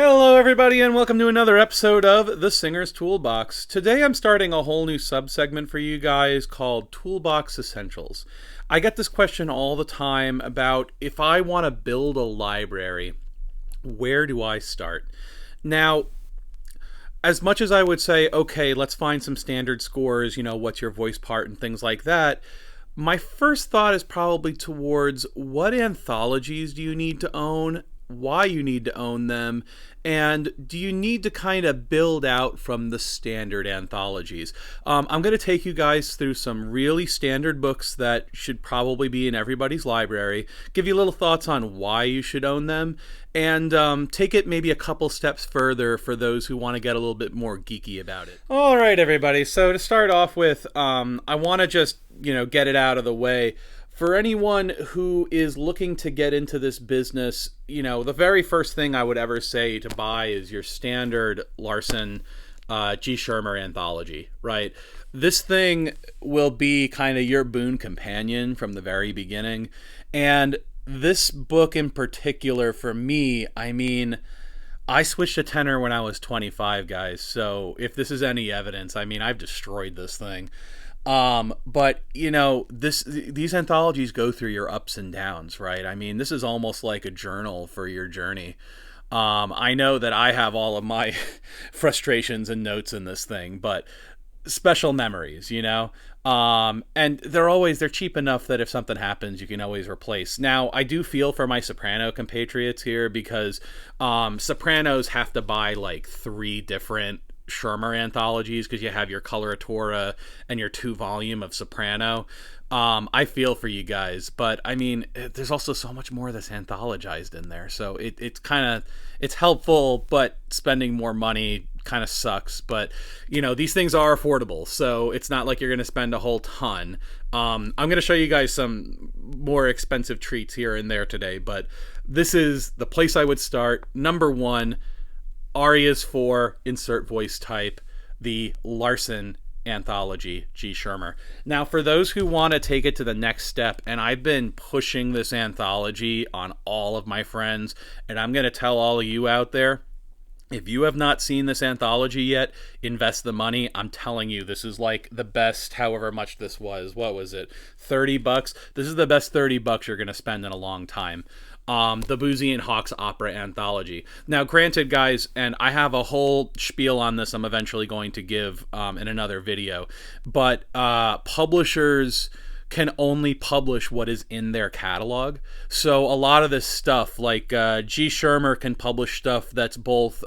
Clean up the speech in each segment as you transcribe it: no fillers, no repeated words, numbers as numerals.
Hello everybody and welcome to another episode of The Singer's Toolbox. Today I'm starting a whole new subsegment for you guys called Toolbox Essentials. I get this question all the time about if I want to build a library, where do I start? Now, as much as I would say, okay, let's find some standard scores, what's your voice part and things like that, my first thought is probably towards what anthologies do you need to own, why you need to own them, and do you need to kind of build out from the standard anthologies. I'm going to take you guys through some really standard books that should probably be in everybody's library, give you little thoughts on why you should own them, and take it maybe a couple steps further for those who want to get a little bit more geeky about it. All right, everybody. So to start off with, I want to just, get it out of the way. For anyone who is looking to get into this business, the very first thing I would ever say to buy is your standard Larson G. Schirmer anthology, right? This thing will be kind of your boon companion from the very beginning. And this book in particular, for me, I switched to tenor when I was 25, guys. So if this is any evidence, I've destroyed this thing. But these anthologies go through your ups and downs, right? This is almost like a journal for your journey. I know that I have all of my frustrations and notes in this thing, but special memories, and they're cheap enough that if something happens, you can always replace. Now, I do feel for my soprano compatriots here because sopranos have to buy like 3 different Schirmer anthologies because you have your coloratura and your 2-volume of soprano. I feel for you guys, but there's also so much more that's anthologized in there, so it's helpful, but spending more money kind of sucks. But these things are affordable, so it's not like you're going to spend a whole ton. I'm going to show you guys some more expensive treats here and there today, but this is the place I would start. Number 1, Arias 4, insert voice type, the Larson Anthology, G. Schirmer. Now, for those who want to take it to the next step, and I've been pushing this anthology on all of my friends, and I'm going to tell all of you out there, if you have not seen this anthology yet, invest the money. I'm telling you, this is like the best, however much this was. What was it? $30? This is the best $30 you're going to spend in a long time. The Boozy and Hawks Opera Anthology. Now, granted, guys, and I have a whole spiel on this I'm eventually going to give in another video, but publishers can only publish what is in their catalog. So a lot of this stuff, like G. Schirmer can publish stuff that's both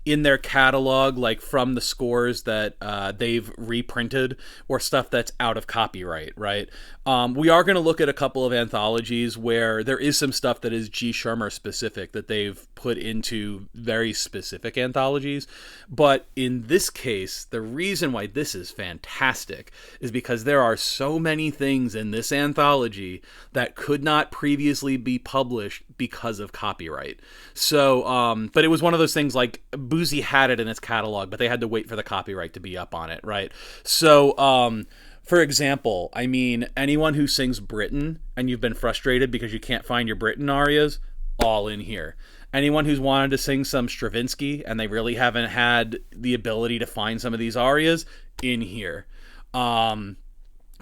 in their catalog, like from the scores that they've reprinted, or stuff that's out of copyright, right? We are going to look at a couple of anthologies where there is some stuff that is G. Schirmer specific that they've put into very specific anthologies. But in this case, the reason why this is fantastic is because there are so many things in this anthology that could not previously be published because of copyright. So, but it was one of those things like Boozy had it in its catalog, but they had to wait for the copyright to be up on it, right? So, for example, anyone who sings Britain and you've been frustrated because you can't find your Britain arias, all in here. Anyone who's wanted to sing some Stravinsky and they really haven't had the ability to find some of these arias, in here.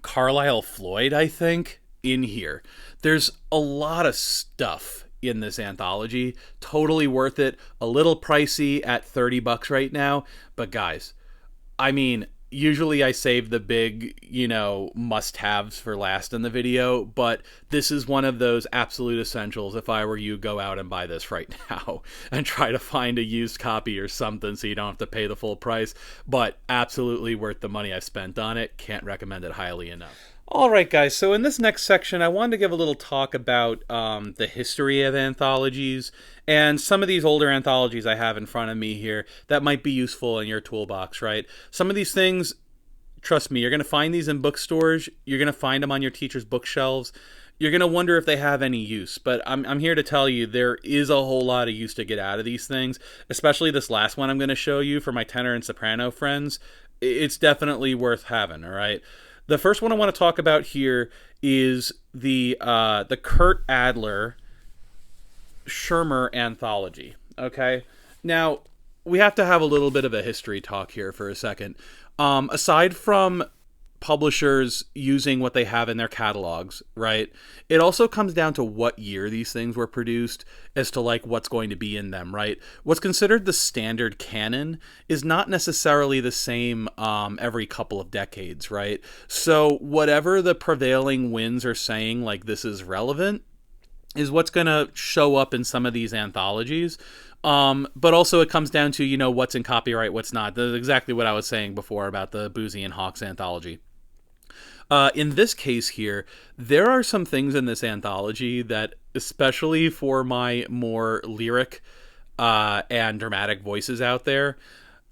Carlisle Floyd, I think, in here. There's a lot of stuff in this anthology. Totally worth it. A little pricey at $30 right now. But guys, usually I save the big, must-haves for last in the video, but this is one of those absolute essentials. If I were you, go out and buy this right now and try to find a used copy or something so you don't have to pay the full price, but absolutely worth the money I've spent on it. Can't recommend it highly enough. All right, guys, so in this next section, I wanted to give a little talk about the history of anthologies and some of these older anthologies I have in front of me here that might be useful in your toolbox, right? Some of these things, trust me, you're going to find these in bookstores. You're going to find them on your teacher's bookshelves. You're going to wonder if they have any use, but I'm here to tell you there is a whole lot of use to get out of these things, especially this last one I'm going to show you for my tenor and soprano friends. It's definitely worth having, all right? The first one I want to talk about here is the Kurt Adler Schirmer Anthology. Okay, Now, we have to have a little bit of a history talk here for a second. Aside from publishers using what they have in their catalogs, right? It also comes down to what year these things were produced as to like what's going to be in them, right? What's considered the standard canon is not necessarily the same every couple of decades, right? So whatever the prevailing winds are saying, like this is relevant, is what's going to show up in some of these anthologies. But also it comes down to, what's in copyright, what's not. That's exactly what I was saying before about the Boozy and Hawks anthology. In this case here, there are some things in this anthology that, especially for my more lyric and dramatic voices out there,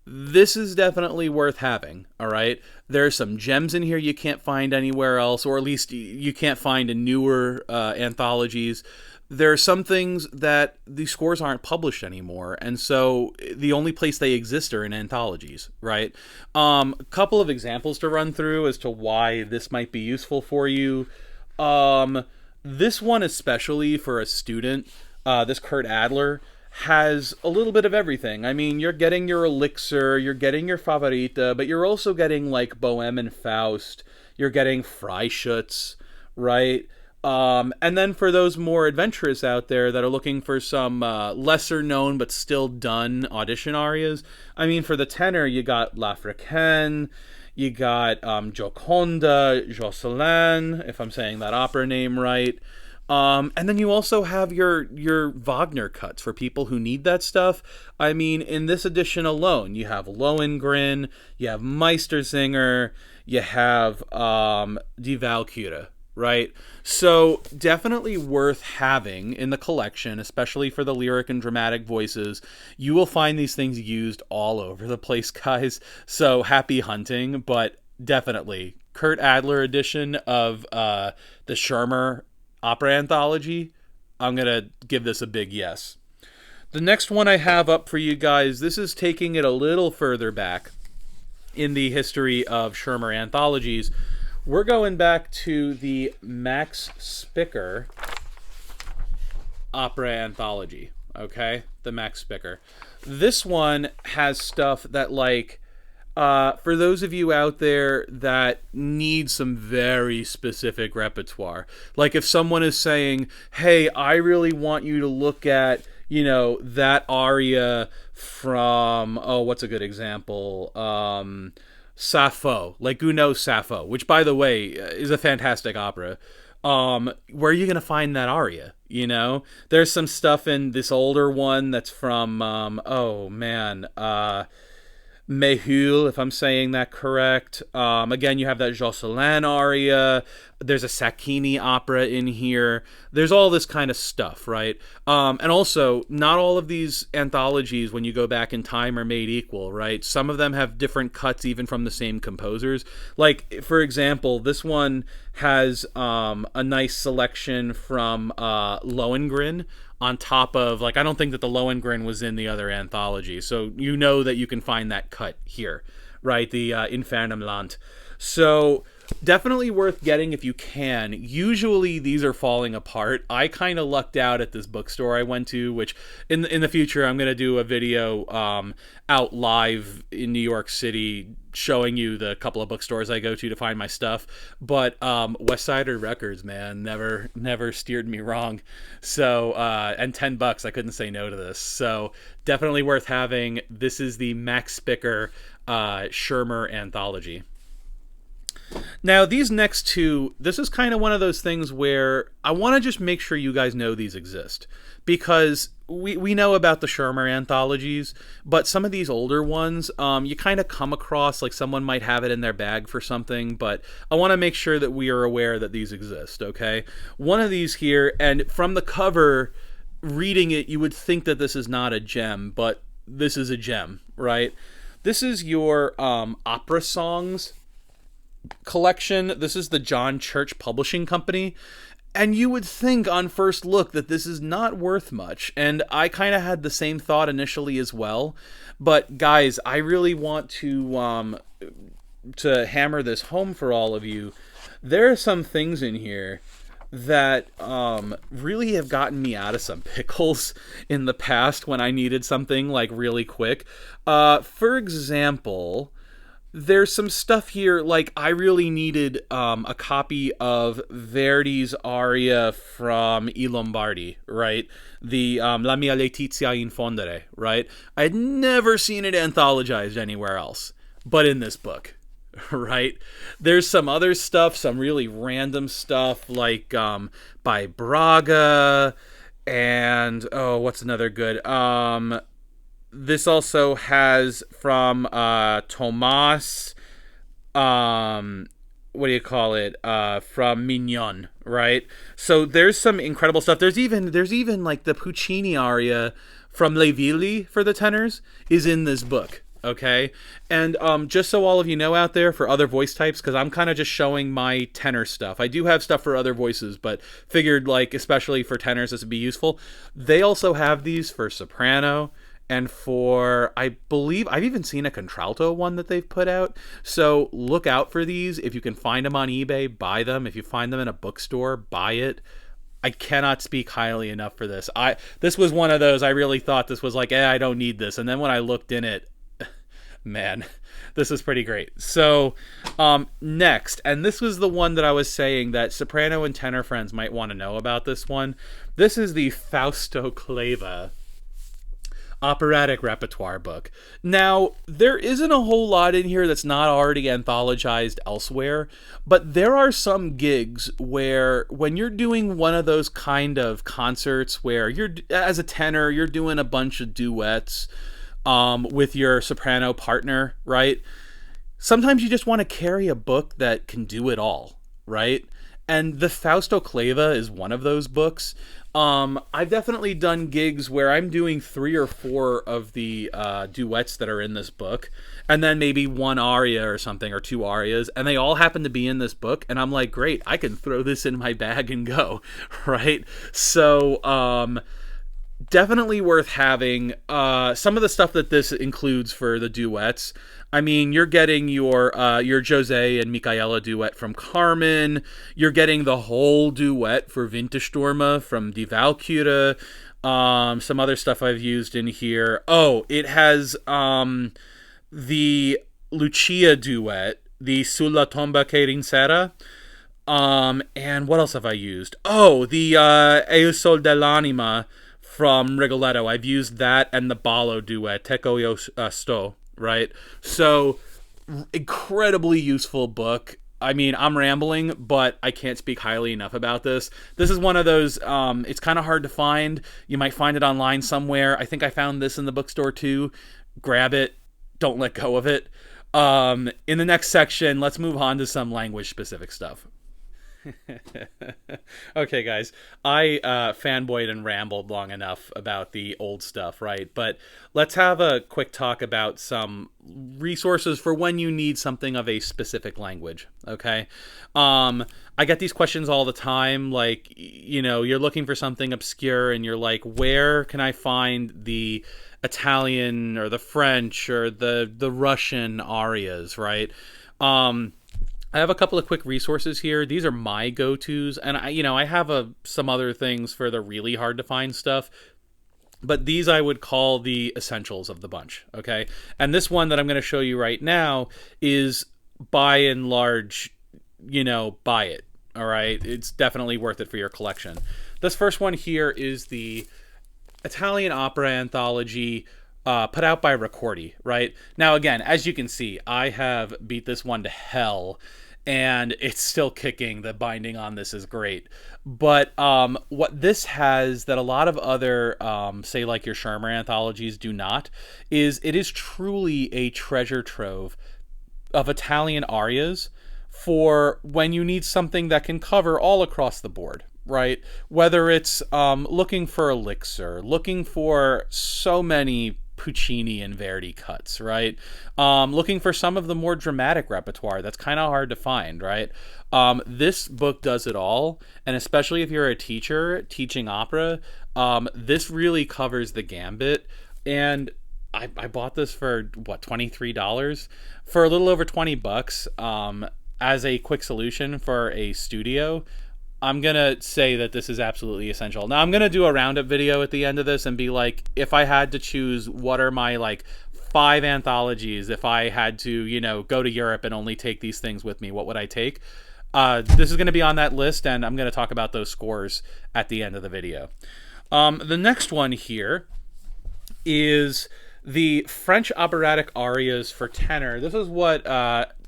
this is definitely worth having, all right? There's some gems in here you can't find anywhere else, or at least you can't find in newer anthologies. There are some things that the scores aren't published anymore, and so the only place they exist are in anthologies, right? A couple of examples to run through as to why this might be useful for you. This one especially for a student, this Kurt Adler, has a little bit of everything. I mean, you're getting your Elixir, you're getting your Favorita, but you're also getting like Bohème and Faust, you're getting Freischütz, right? And then for those more adventurous out there that are looking for some lesser known but still done audition arias, I mean, for the tenor, you got L'Africaine, you got Gioconda, Jocelyn, if I'm saying that opera name right. And then you also have your Wagner cuts for people who need that stuff. I mean, in this edition alone, you have Lohengrin, you have Meistersinger, you have Die Walküre, right? So definitely worth having in the collection, especially for the lyric and dramatic voices. You will find these things used all over the place, guys. So happy hunting, but definitely Kurt Adler edition of the Schirmer Opera Anthology, I'm going to give this a big yes. The next one I have up for you guys, this is taking it a little further back in the history of Schirmer anthologies. We're going back to the Max Spicker Opera Anthology, okay? The Max Spicker. This one has stuff that, like, for those of you out there that need some very specific repertoire, like if someone is saying, hey, I really want you to look at, that aria from, what's a good example? Sappho, like Gounod's Sappho, which, by the way, is a fantastic opera. Where are you going to find that aria? There's some stuff in this older one that's from, Méhul, if I'm saying that correct. Again, you have that Jocelyn aria. There's a Sacchini opera in here. There's all this kind of stuff, right? And also, not all of these anthologies, when you go back in time, are made equal, right? Some of them have different cuts even from the same composers. Like, for example, this one has a nice selection from Lohengrin, on top of, like, I don't think that the Lohengrin was in the other anthology. So you know that you can find that cut here, right? The Infernum Land. So definitely worth getting if you can. Usually these are falling apart. I kind of lucked out at this bookstore I went to, which in the future I'm going to do a video out live in New York City showing you the couple of bookstores I go to find my stuff. But Westsider Records, man, never steered me wrong. So and $10, I couldn't say no to this. So definitely worth having. This is the Max Spicker Schirmer anthology. Now, these next two, this is kind of one of those things where I want to just make sure you guys know these exist. Because we know about the Schirmer anthologies, but some of these older ones, you kind of come across, like someone might have it in their bag for something, but I want to make sure that we are aware that these exist, okay? One of these here, and from the cover, reading it, you would think that this is not a gem, but this is a gem, right? This is your opera songs collection. This is the John Church Publishing Company, and you would think on first look that this is not worth much, and I kind of had the same thought initially as well. But guys, I really want to hammer this home for all of you. There are some things in here that really have gotten me out of some pickles in the past when I needed something like really quick. For example, there's some stuff here, like I really needed a copy of Verdi's aria from I Lombardi, right? The La mia letizia infondere, right? I'd never seen it anthologized anywhere else, but in this book, right? There's some other stuff, some really random stuff, like by Braga, and oh, what's another good? This also has from Tomas, what do you call it? From Mignon, right? So there's some incredible stuff. There's even like the Puccini aria from Le Villi for the tenors is in this book. Okay, and just so all of you know out there for other voice types, because I'm kind of just showing my tenor stuff. I do have stuff for other voices, but figured like especially for tenors this would be useful. They also have these for soprano. And for, I believe, I've even seen a contralto one that they've put out. So look out for these. If you can find them on eBay, buy them. If you find them in a bookstore, buy it. I cannot speak highly enough for this. This was one of those, I really thought this was like, I don't need this. And then when I looked in it, man, this is pretty great. So next, and this was the one that I was saying that soprano and tenor friends might want to know about this one. This is the Fausto Clava operatic repertoire book. Now, there isn't a whole lot in here that's not already anthologized elsewhere, but there are some gigs where when you're doing one of those kind of concerts where you're, as a tenor, you're doing a bunch of duets with your soprano partner, right? Sometimes you just want to carry a book that can do it all, right? And the Fausto Clava is one of those books. I've definitely done gigs where I'm doing 3 or 4 of the duets that are in this book, and then maybe one aria or something, or 2 arias, and they all happen to be in this book, and I'm like, great, I can throw this in my bag and go, right? So, definitely worth having. Some of the stuff that this includes for the duets, I mean, you're getting your Jose and Micaela duet from Carmen. You're getting the whole duet for Wintersturme from Die Walküre. Some other stuff I've used in here. Oh, it has the Lucia duet, the Sulla tomba che rinsera. And what else have I used? Oh, the E il sol dell'anima from Rigoletto. I've used that and the Ballo duet, Teco io sto, right? So, incredibly useful book. I mean, I'm rambling, but I can't speak highly enough about this. This is one of those, it's kind of hard to find. You might find it online somewhere. I think I found this in the bookstore too. Grab it. Don't let go of it. In the next section, let's move on to some language-specific stuff. Okay, guys, I fanboyed and rambled long enough about the old stuff, right? But let's have a quick talk about some resources for when you need something of a specific language, okay? I get these questions all the time, like, you know, you're looking for something obscure and you're like, where can I find the Italian or the French or the Russian arias, right? I have a couple of quick resources here. These are my go-tos, and I have some other things for the really hard to find stuff, but these I would call the essentials of the bunch, okay? And this one that I'm going to show you right now is by and large, buy it, all right? It's definitely worth it for your collection. This first one here is the Italian Opera Anthology, put out by Ricordi, right? Now, again, as you can see, I have beat this one to hell, and it's still kicking. The binding on this is great. But what this has that a lot of other, say like your Schirmer anthologies do not, is it is truly a treasure trove of Italian arias for when you need something that can cover all across the board, right? Whether it's looking for elixir, looking for so many Puccini and Verdi cuts, right? Looking for some of the more dramatic repertoire that's kind of hard to find, right? This book does it all, and especially if you're a teacher teaching opera, this really covers the gambit. And I bought this for $23 for a little over $20 as a quick solution for a studio. I'm gonna say that this is absolutely essential. Now I'm gonna do a roundup video at the end of this and be like, if I had to choose, what are my like 5 anthologies? If I had to, go to Europe and only take these things with me, what would I take? This is going to be on that list, and I'm going to talk about those scores at the end of the video. The next one here is the French operatic arias for tenor. This is what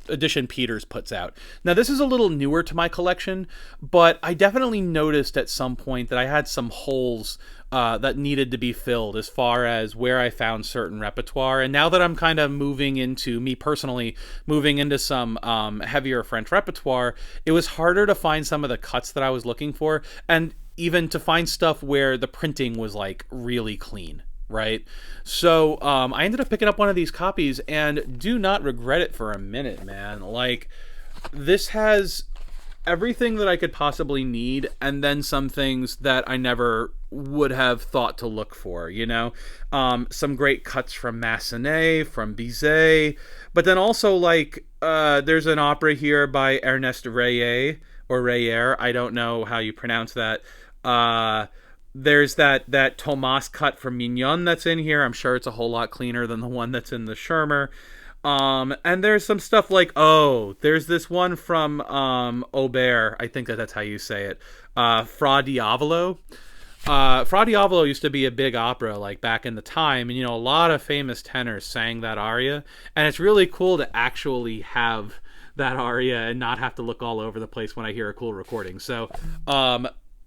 Edition Peters puts out. Now, this is a little newer to my collection, but I definitely noticed at some point that I had some holes that needed to be filled as far as where I found certain repertoire. And now that I'm kind of moving into, me personally, moving into some heavier French repertoire, it was harder to find some of the cuts that I was looking for, and even to find stuff where the printing was like really clean. Right? So I ended up picking up one of these copies and do not regret it for a minute, man. Like, this has everything that I could possibly need, and then some things that I never would have thought to look for, some great cuts from Massenet, from Bizet, but then also like there's an opera here by Ernest Reyer, or Reyer, I don't know how you pronounce that. There's that Thomas cut from Mignon that's in here. I'm sure it's a whole lot cleaner than the one that's in the Schirmer. And there's some stuff like, there's this one from Aubert. I think that's how you say it. Fra Diavolo. Fra Diavolo used to be a big opera like back in the time, and a lot of famous tenors sang that aria, and it's really cool to actually have that aria and not have to look all over the place when I hear a cool recording. So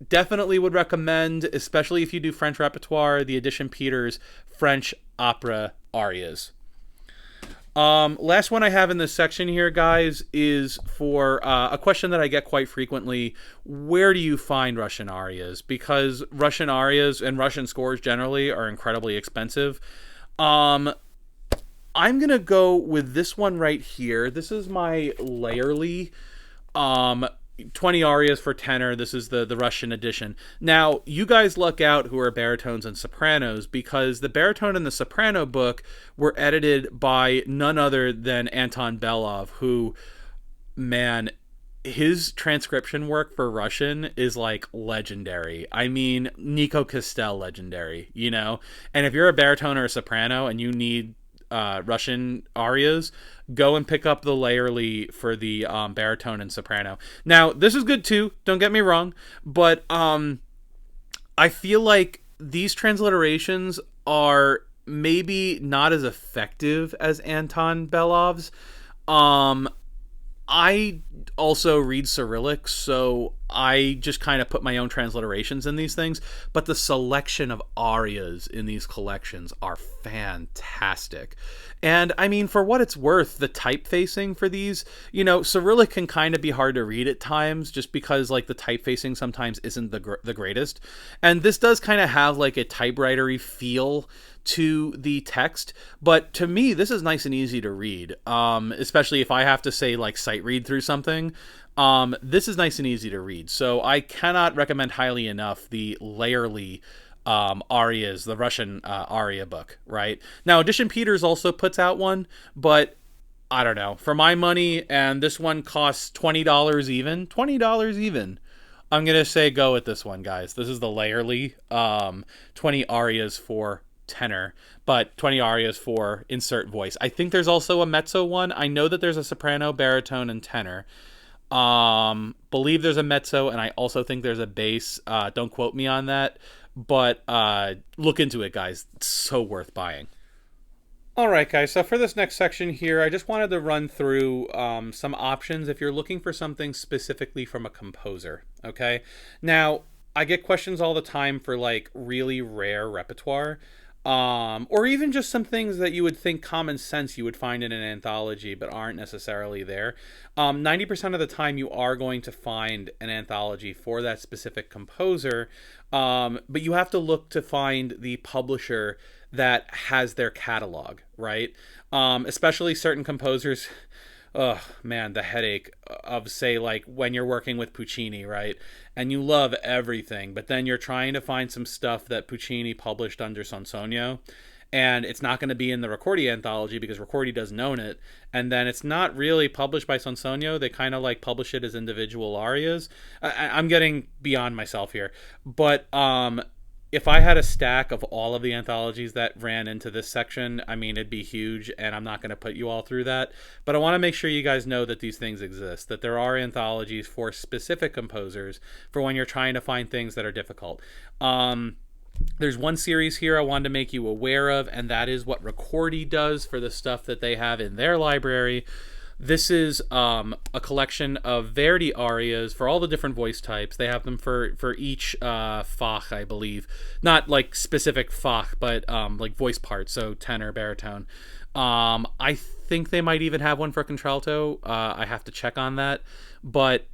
definitely would recommend, especially if you do French repertoire, the Edition Peters French opera arias. Last one I have in this section here, guys, is for a question that I get quite frequently. Where do you find Russian arias? Because Russian arias and Russian scores generally are incredibly expensive. I'm going to go with this one right here. This is my Layerly 20 arias for tenor. This is the Russian edition. Now, you guys luck out who are baritones and sopranos, because the baritone and the soprano book were edited by none other than Anton Belov, who, man, his transcription work for Russian is like legendary. I mean, Nico Castell legendary, And if you're a baritone or a soprano and you need Russian arias, go and pick up the Layerly for the baritone and soprano. Now, this is good too, don't get me wrong, but I feel like these transliterations are maybe not as effective as Anton Belov's. I also read Cyrillic, so I just kind of put my own transliterations in these things, but the selection of arias in these collections are fantastic. And I mean, for what it's worth, the typefacing for these, Cyrillic can kind of be hard to read at times, just because like the typefacing sometimes isn't the greatest. And this does kind of have like a typewritery feel to the text, but to me this is nice and easy to read, especially if I have to say like sight read through something. This is nice and easy to read, so I cannot recommend highly enough the Layerly arias, the Russian aria book. Right now, Edition Peters also puts out one, but I don't know, for my money, and this one costs $20 even, I'm gonna say go with this one, guys. This is the Layerly 20 arias for tenor, but 20 arias for insert voice. I think there's also a mezzo one. I know that there's a soprano, baritone, and tenor. Believe there's a mezzo, and I also think there's a bass. Don't quote me on that, but look into it, guys. It's so worth buying. Alright, guys, so for this next section here, I just wanted to run through some options if you're looking for something specifically from a composer, okay? Now, I get questions all the time for like really rare repertoire, or even just some things that you would think common sense you would find in an anthology but aren't necessarily there. 90% of the time you are going to find an anthology for that specific composer, but you have to look to find the publisher that has their catalog, right? Especially certain composers. Oh man, the headache of, say, like when you're working with Puccini, right? And you love everything, but then you're trying to find some stuff that Puccini published under Sonsonio, and it's not going to be in the Ricordi anthology because Ricordi doesn't own it. And then it's not really published by Sonsonio. They kind of like publish it as individual arias. I'm getting beyond myself here, but if I had a stack of all of the anthologies that ran into this section, I mean, it'd be huge, and I'm not going to put you all through that. But I want to make sure you guys know that these things exist, that there are anthologies for specific composers for when you're trying to find things that are difficult. There's one series here I wanted to make you aware of, and that is what Ricordi does for the stuff that they have in their library. This is a collection of Verdi arias for all the different voice types. They have them for each Fach, I believe. Not like specific Fach, but like voice parts, so tenor, baritone. I think they might even have one for contralto. I have to check on that. But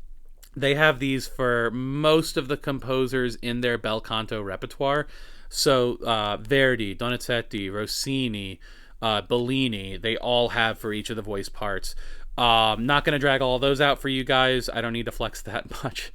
they have these for most of the composers in their bel canto repertoire. So Verdi, Donizetti, Rossini, Bellini, they all have for each of the voice parts. Not going to drag all of those out for you guys. I don't need to flex that much.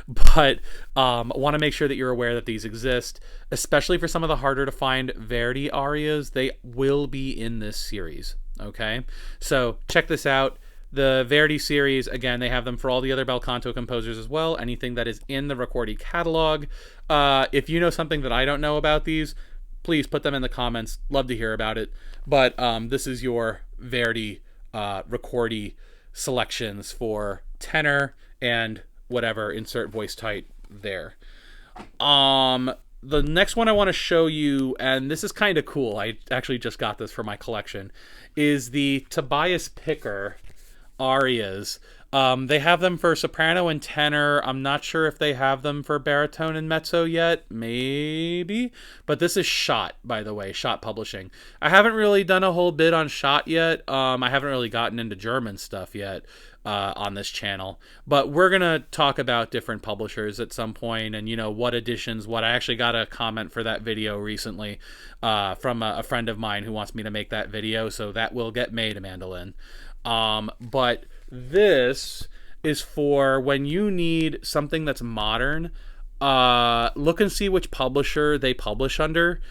But I want to make sure that you're aware that these exist, especially for some of the harder to find Verdi arias. They will be in this series. Okay? So check this out. The Verdi series, again, they have them for all the other bel canto composers as well. Anything that is in the Ricordi catalog. If you know something that I don't know about these, please put them in the comments. Love to hear about it. But this is your Verdi Ricordi selections for tenor and whatever, insert voice type there. The next one I want to show you, and this is kind of cool, I actually just got this for my collection, is the Tobias Picker arias. They have them for soprano and tenor. I'm not sure if they have them for baritone and mezzo yet. Maybe. But this is Schott, by the way. Schott Publishing. I haven't really done a whole bit on Schott yet. I haven't really gotten into German stuff yet on this channel. But we're going to talk about different publishers at some point and, you know, what editions, what. I actually got a comment for that video recently from a friend of mine who wants me to make that video. So that will get made, Amanda Lynn. But this is for when you need something that's modern. Look and see which publisher they publish under.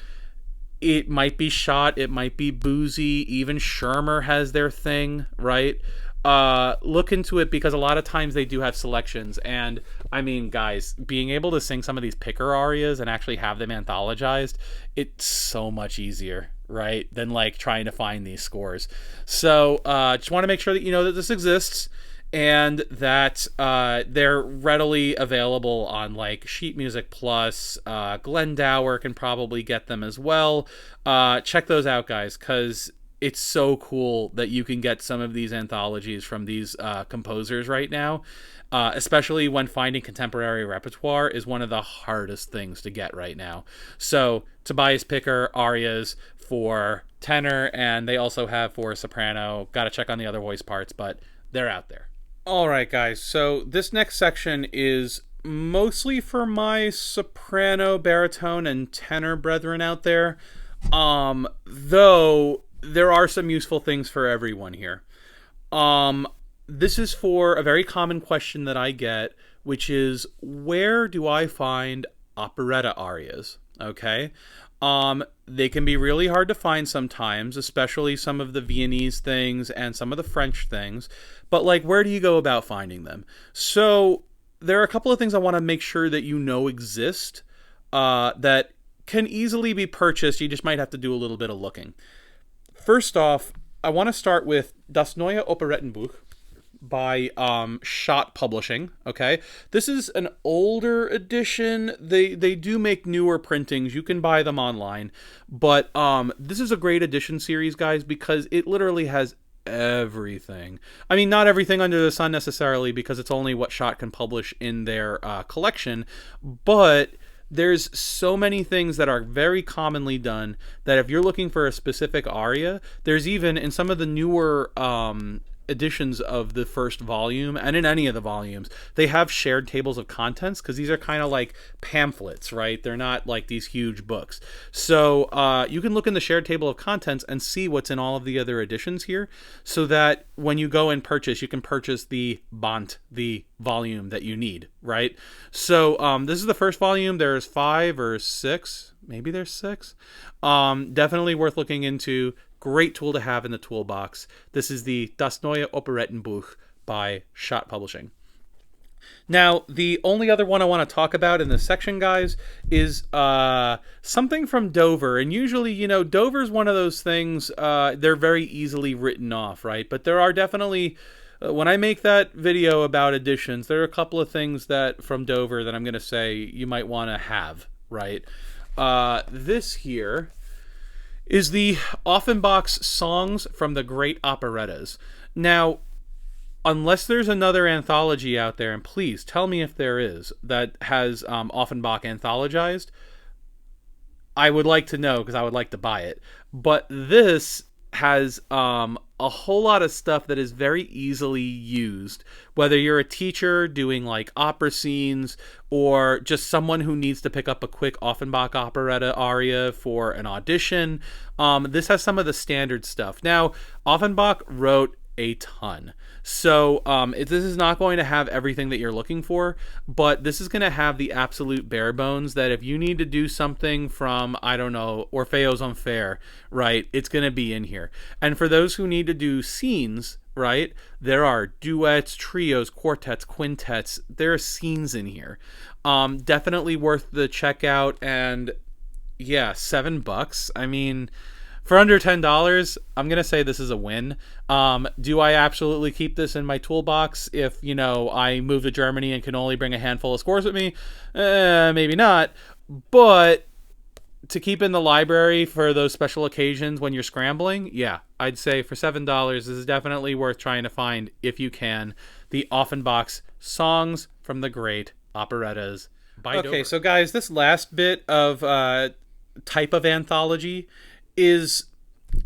It might be Schott, it might be Boozy, even Schirmer has their thing, right? Look into it because a lot of times they do have selections. And I mean, guys, being able to sing some of these picker arias and actually have them anthologized, it's so much easier, right, than like trying to find these scores. So just want to make sure that you know that this exists and that they're readily available on like Sheet Music Plus. Glendower can probably get them as well. Check those out, guys, because it's so cool that you can get some of these anthologies from these composers right now, especially when finding contemporary repertoire is one of the hardest things to get right now. So Tobias Picker arias for tenor, and they also have for soprano. Got to check on the other voice parts, but they're out there. All right, guys. So this next section is mostly for my soprano, baritone, and tenor brethren out there, though there are some useful things for everyone here. This is for a very common question that I get, which is, where do I find operetta arias? Okay. They can be really hard to find sometimes, especially some of the Viennese things and some of the French things. But like, where do you go about finding them? So there are a couple of things I want to make sure that you know exist that can easily be purchased. You just might have to do a little bit of looking. First off, I want to start with Das Neue Operettenbuch by Schott Publishing. Okay, this is an older edition. They do make newer printings. You can buy them online, but this is a great edition series, guys, because it literally has everything. I mean, not everything under the sun necessarily, because it's only what Schott can publish in their collection, but there's so many things that are very commonly done that if you're looking for a specific aria, there's even in some of the newer editions of the first volume and in any of the volumes, they have shared tables of contents because these are kind of like pamphlets, right? They're not like these huge books. So you can look in the shared table of contents and see what's in all of the other editions here, so that when you go and purchase, you can purchase the Band, the volume that you need, right? So this is the first volume. There's 5 or 6, maybe there's 6. Definitely worth looking into. Great tool to have in the toolbox. This is the Das Neue Operettenbuch by Schott Publishing. Now, the only other one I want to talk about in this section, guys, is something from Dover. And usually, you know, Dover's one of those things, they're very easily written off, right? But there are definitely, when I make that video about editions, there are a couple of things that from Dover that I'm going to say you might want to have, right? This here is the Offenbach's Songs from the Great Operettas. Now, unless there's another anthology out there, and please tell me if there is, that has Offenbach anthologized, I would like to know because I would like to buy it. But this has a whole lot of stuff that is very easily used, whether you're a teacher doing like opera scenes or just someone who needs to pick up a quick Offenbach operetta aria for an audition. This has some of the standard stuff. Now, Offenbach wrote a ton. So this is not going to have everything that you're looking for, but this is going to have the absolute bare bones that if you need to do something from, I don't know, Orfeo's Unfair, right, it's going to be in here. And for those who need to do scenes, right, there are duets, trios, quartets, quintets, there are scenes in here. Definitely worth the checkout, and yeah, $7. I mean, for under $10, I'm going to say this is a win. Do I absolutely keep this in my toolbox if, you know, I move to Germany and can only bring a handful of scores with me? Maybe not. But to keep in the library for those special occasions when you're scrambling, yeah, I'd say for $7, this is definitely worth trying to find, if you can, the Offenbach's Songs from the Great Operettas by Dover. Okay, so guys, this last bit of type of anthology is,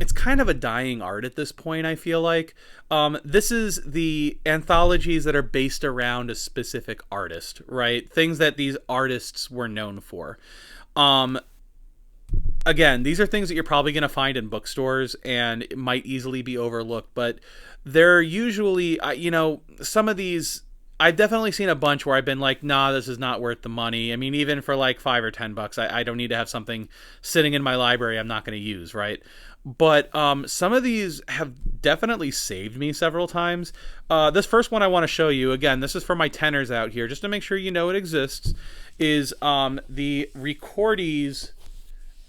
it's kind of a dying art at this point, I feel like. This is the anthologies that are based around a specific artist, right? Things that these artists were known for. Again, these are things that you're probably going to find in bookstores and it might easily be overlooked, but they're usually, you know, some of these, I've definitely seen a bunch where I've been like, nah, this is not worth the money. I mean, even for like $5 or $10, I don't need to have something sitting in my library I'm not going to use, right? But some of these have definitely saved me several times. This first one I want to show you, again, this is for my tenors out here, just to make sure you know it exists, is the Ricordi's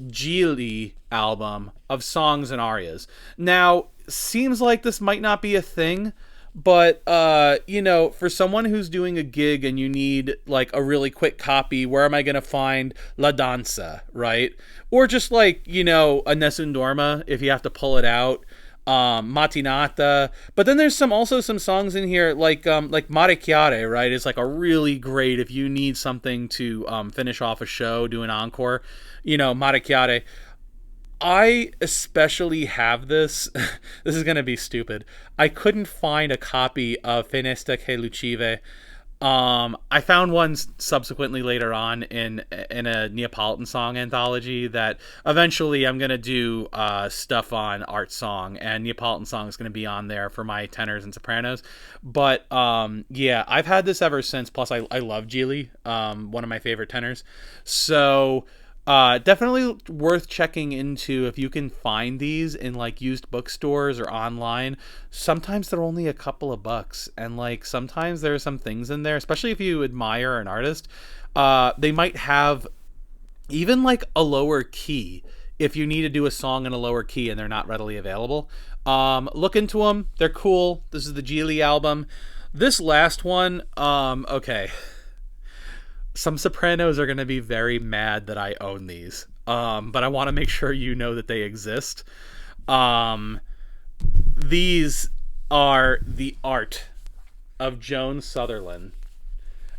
Gigli album of songs and arias. Now, seems like this might not be a thing, but, you know, for someone who's doing a gig and you need, like, a really quick copy, where am I going to find La Danza, right? Or just, like, you know, a Nessun Dorma, if you have to pull it out. Mattinata. But then there's also some songs in here, like Mare Chiare, right? It's, like, a really great, if you need something to finish off a show, do an encore, you know, Mare Chiare. I especially have this. This is going to be stupid. I couldn't find a copy of Fenesta che Lucive. I found one subsequently later on in a Neapolitan song anthology that eventually I'm going to do stuff on art song, and Neapolitan song is going to be on there for my tenors and sopranos. But yeah, I've had this ever since. Plus, I love Gigli, one of my favorite tenors. So definitely worth checking into if you can find these in like used bookstores or online. Sometimes they're only a couple of bucks, and like sometimes there are some things in there, especially if you admire an artist, they might have even like a lower key if you need to do a song in a lower key and they're not readily available. Look into them. They're cool. This is the Gigli album. This last one, okay. Some sopranos are going to be very mad that I own these, but I want to make sure you know that they exist. These are the art of Joan Sutherland.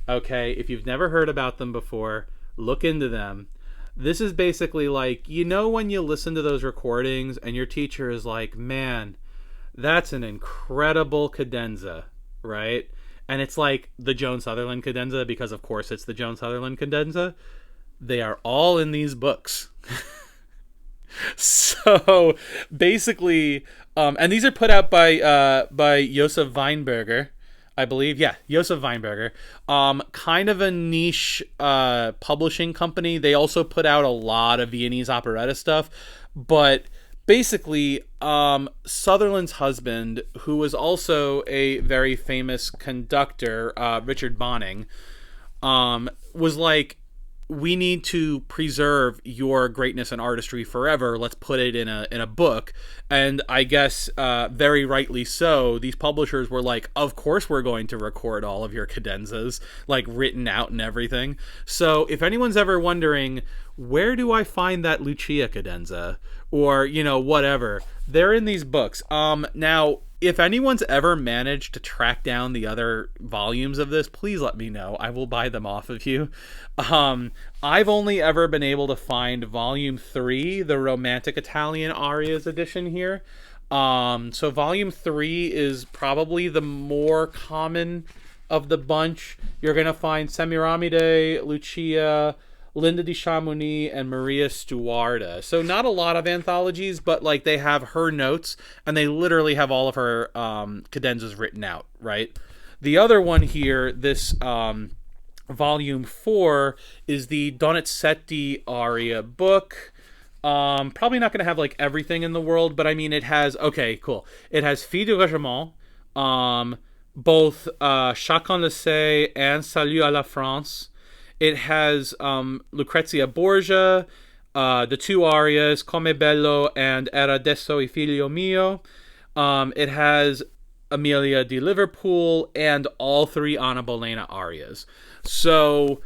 Okay, if you've never heard about them before, look into them. This is basically like, you know, when you listen to those recordings and your teacher is like, man, That's an incredible cadenza, right? And it's like the Joan Sutherland cadenza because, of course, it's the Joan Sutherland cadenza. They are all in these books. So basically, and these are put out by Josef Weinberger, I believe. Yeah, Josef Weinberger. Kind of a niche publishing company. They also put out a lot of Viennese operetta stuff, but basically, Sutherland's husband, who was also a very famous conductor, Richard Bonning, was like, we need to preserve your greatness and artistry forever. Let's put it in a book. And I guess very rightly so, these publishers were like, of course we're going to record all of your cadenzas, like written out and everything. So if anyone's ever wondering, where do I find that Lucia cadenza? Or, whatever, they're in these books. Now, if anyone's ever managed to track down the other volumes of this, please let me know. I will buy them off of you. I've only ever been able to find volume 3, the Romantic Italian Arias edition here. So volume 3 is probably the more common of the bunch. You're going to find Semiramide, Lucia, Linda di Chamonix, and Maria Stuarda. So not a lot of anthologies, but like they have her notes, and they literally have all of her cadenzas written out, right? The other one here, this volume 4, is the Donizetti aria book. Probably not going to have like everything in the world, but I mean it has, okay, cool. It has Fille de Regiment, both Chacun le sait and Salut à la France. It has Lucrezia Borgia, the 2 arias, Come Bello and Era adesso I figlio mio. It has Amelia di Liverpool and all 3 Anna Bolena arias. So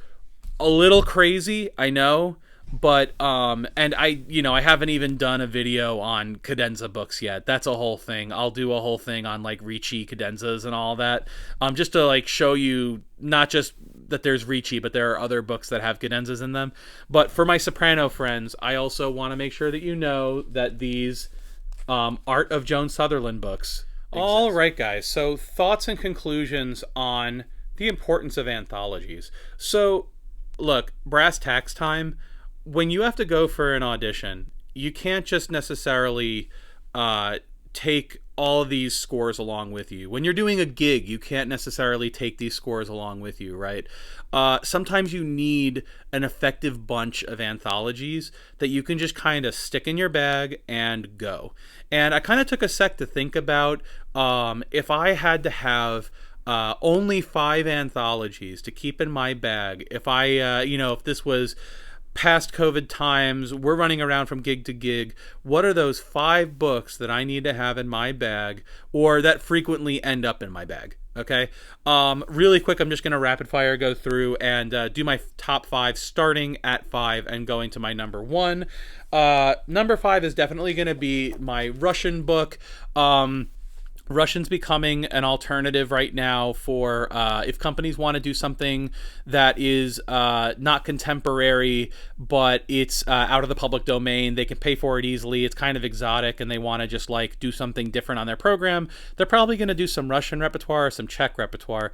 a little crazy, I know, but and I haven't even done a video on cadenza books yet. That's a whole thing. I'll do a whole thing on like Ricci cadenzas and all that, just to like show you not just that there's Ricci, but there are other books that have cadenzas in them. But for my soprano friends, I also want to make sure that you know that these Art of Joan Sutherland books exist. All right, guys. So thoughts and conclusions on the importance of anthologies. So look, brass tacks time. When you have to go for an audition, you can't just necessarily take all of these scores along with you. When you're doing a gig, you can't necessarily take these scores along with you, right? Sometimes you need an effective bunch of anthologies that you can just kind of stick in your bag and go. And I kind of took a sec to think about if I had to have only 5 anthologies to keep in my bag, if I, if this was past COVID times, we're running around from gig to gig, what are those 5 books that I need to have in my bag, or that frequently end up in my bag? Okay. Really quick, I'm just going to rapid fire go through and do my top 5, starting at 5 and going to my number 1. Number 5 is definitely going to be my Russian book. Russian's becoming an alternative right now for if companies want to do something that is not contemporary, but it's out of the public domain. They can pay for it easily. It's kind of exotic, and they want to just like do something different on their program. They're probably going to do some Russian repertoire, some Czech repertoire.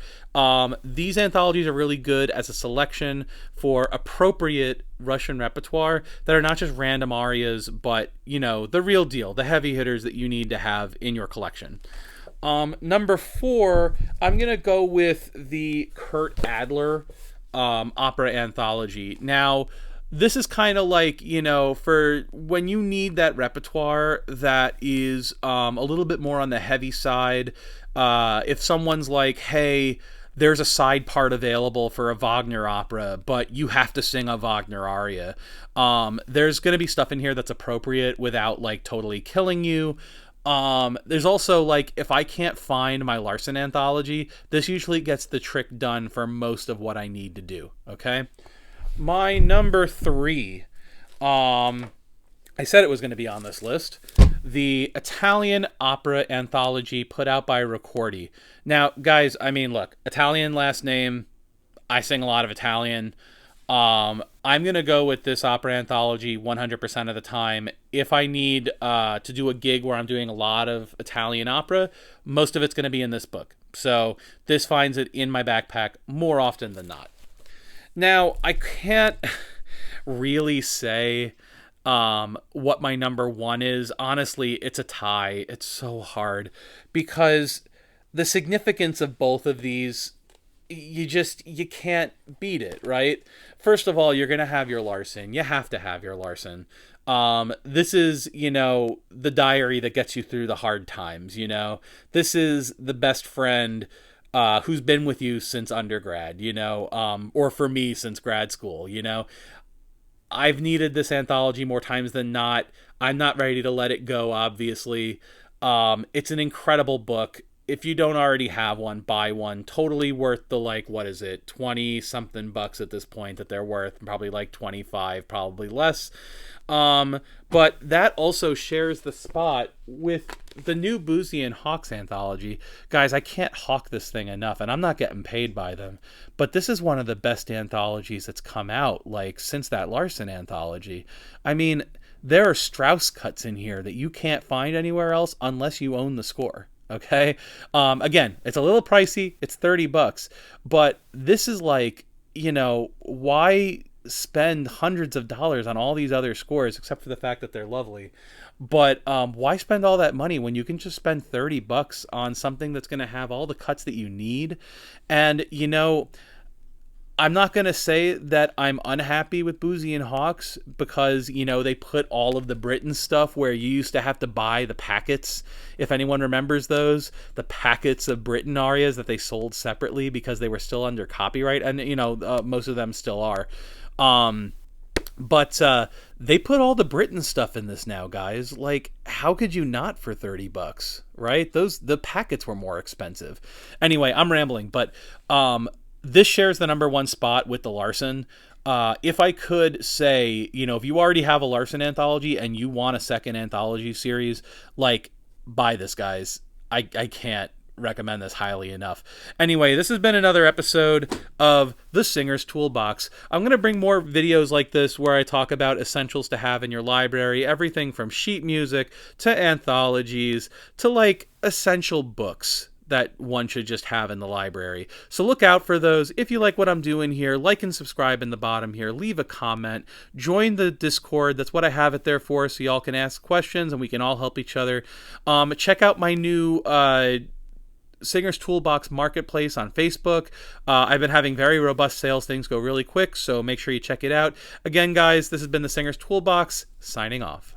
These anthologies are really good as a selection for appropriate Russian repertoire that are not just random arias, but the real deal, the heavy hitters that you need to have in your collection. Number 4, I'm gonna go with the Kurt Adler Opera Anthology. Now, this is kind of like, for when you need that repertoire that is a little bit more on the heavy side. If someone's like, hey, there's a side part available for a Wagner opera, but you have to sing a Wagner aria. There's going to be stuff in here that's appropriate without like totally killing you. There's also like, if I can't find my Larson anthology, this usually gets the trick done for most of what I need to do. Okay. My number 3, I said it was going to be on this list. The Italian Opera Anthology put out by Ricordi. Now, guys, I mean, look, Italian last name. I sing a lot of Italian. I'm going to go with this opera anthology 100% of the time. If I need to do a gig where I'm doing a lot of Italian opera, most of it's going to be in this book. So this finds it in my backpack more often than not. Now, I can't really say what my number one is. Honestly, it's a tie. It's so hard because the significance of both of these, you can't beat it, right? First of all, you're gonna have your Larson. You have to have your Larson. This is, the diary that gets you through the hard times. This is the best friend who's been with you since undergrad. Or for me since grad school. I've needed this anthology more times than not. I'm not ready to let it go, obviously. It's an incredible book. If you don't already have one, buy one. Totally worth the, 20 something bucks at this point that they're worth. Probably 25, probably less. But that also shares the spot with the new Boozy and Hawks anthology. Guys, I can't hawk this thing enough, and I'm not getting paid by them. But this is one of the best anthologies that's come out, since that Larson anthology. I mean, there are Strauss cuts in here that you can't find anywhere else unless you own the score. Okay. Again, it's a little pricey. It's $30, but this is why spend hundreds of dollars on all these other scores, except for the fact that they're lovely. But why spend all that money when you can just spend $30 on something that's going to have all the cuts that you need? And, I'm not going to say that I'm unhappy with Boozy and Hawks because, they put all of the Britain stuff where you used to have to buy the packets. If anyone remembers those, the packets of Britain arias that they sold separately because they were still under copyright. And, most of them still are. But they put all the Britain stuff in this now, guys. How could you not for $30, right? The packets were more expensive. Anyway, I'm rambling, but this shares the number one spot with the Larson. If I could say, if you already have a Larson anthology and you want a second anthology series, buy this, guys. I can't recommend this highly enough. Anyway, this has been another episode of The Singer's Toolbox. I'm going to bring more videos like this where I talk about essentials to have in your library, everything from sheet music to anthologies to essential books that one should just have in the library. So look out for those. If you like what I'm doing here, like and subscribe in the bottom here. Leave a comment. Join the Discord. That's what I have it there for, so y'all can ask questions and we can all help each other. Check out my new Singer's Toolbox Marketplace on Facebook. I've been having very robust sales. Things go really quick, so make sure you check it out. Again, guys, this has been the Singer's Toolbox, signing off.